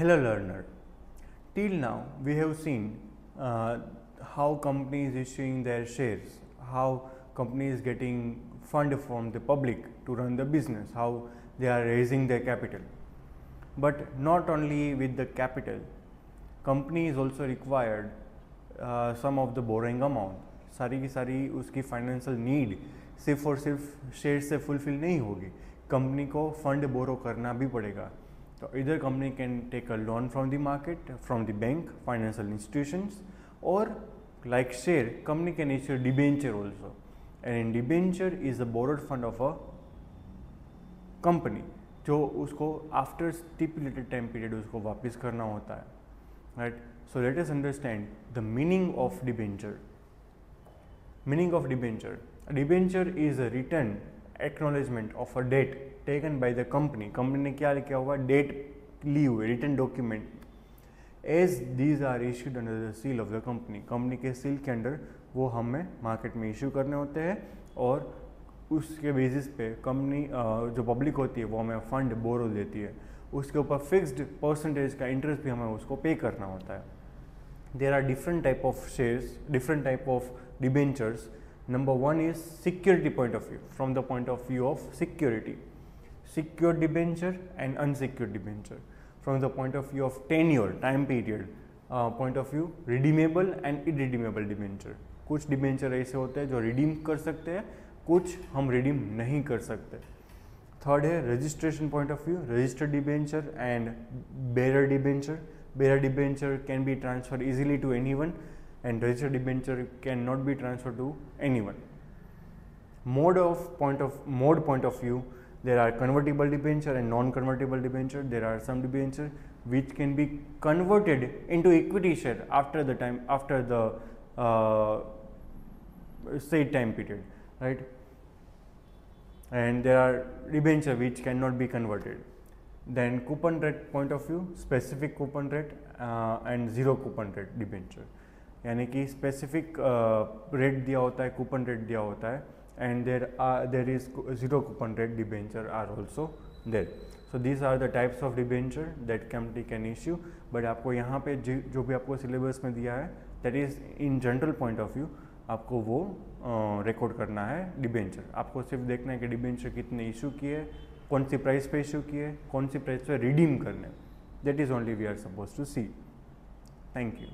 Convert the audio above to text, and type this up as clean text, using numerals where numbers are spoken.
Hello learner, till now we have seen how companies issuing their shares, how companies getting fund from the public to run the business, how they are raising their capital. But not only with the capital, company is also required some of the borrowing amount. सारी की सारी उसकी financial need सिर्फ और सिर्फ share से fulfil नहीं होगी, कंपनी को फंड बोरो करना भी पड़ेगा. So either company can take a loan from the market, from the bank, financial institutions, or like share, company can issue debenture also. And in debenture is the borrowed fund of a company, जो उसको after stipulated time period उसको वापस करना होता है, right? So let us understand the meaning of debenture. Meaning of debenture. A debenture is a written acknowledgement of a debt taken by the company. Company ने क्या लिखा हुआ, डेट ली हुई, written document. As these are issued under the seal of the company, company के seal के under वो हमें मार्केट में इशू करने होते हैं, और उसके बेसिस पे कंपनी जो पब्लिक होती है वो हमें फंड बोरो देती है. उसके ऊपर फिक्स्ड परसेंटेज का इंटरेस्ट भी हमें उसको पे करना होता है. There are different type of shares, different type of debentures. Number one is security point of view, from the point of view of security. Secured debenture and unsecured debenture. From the point of view of tenure, time period, point of view, redeemable and irredeemable debenture. कुछ debenture ऐसे होते हैं जो redeem कर सकते हैं, कुछ हम redeem नहीं कर सकते. Third है registration point of view, registered debenture and bearer debenture. Bearer debenture can be transferred easily to anyone, and registered debenture cannot be transferred to anyone. Mode point of view, there are convertible debenture and non-convertible debenture. There are some debenture which can be converted into equity share after the said time period, right? And there are debenture which cannot be converted. Then coupon rate point of view, specific coupon rate and zero coupon rate debenture. यानी कि specific rate दिया होता है, coupon rate दिया होता है, and there is zero coupon rate debenture are also there. So these are the types of debenture that company can issue. But आपको यहाँ पे जो भी आपको सिलेबस में दिया है, that is in general point of view आपको वो रिकॉर्ड करना है डिबेंचर. आपको सिर्फ देखना है कि डिबेंचर कितने इशू किए, कौन सी प्राइस पे इशू किए, कौन सी प्राइस पे रिडीम करने. That is only we are suppose to see. Thank you.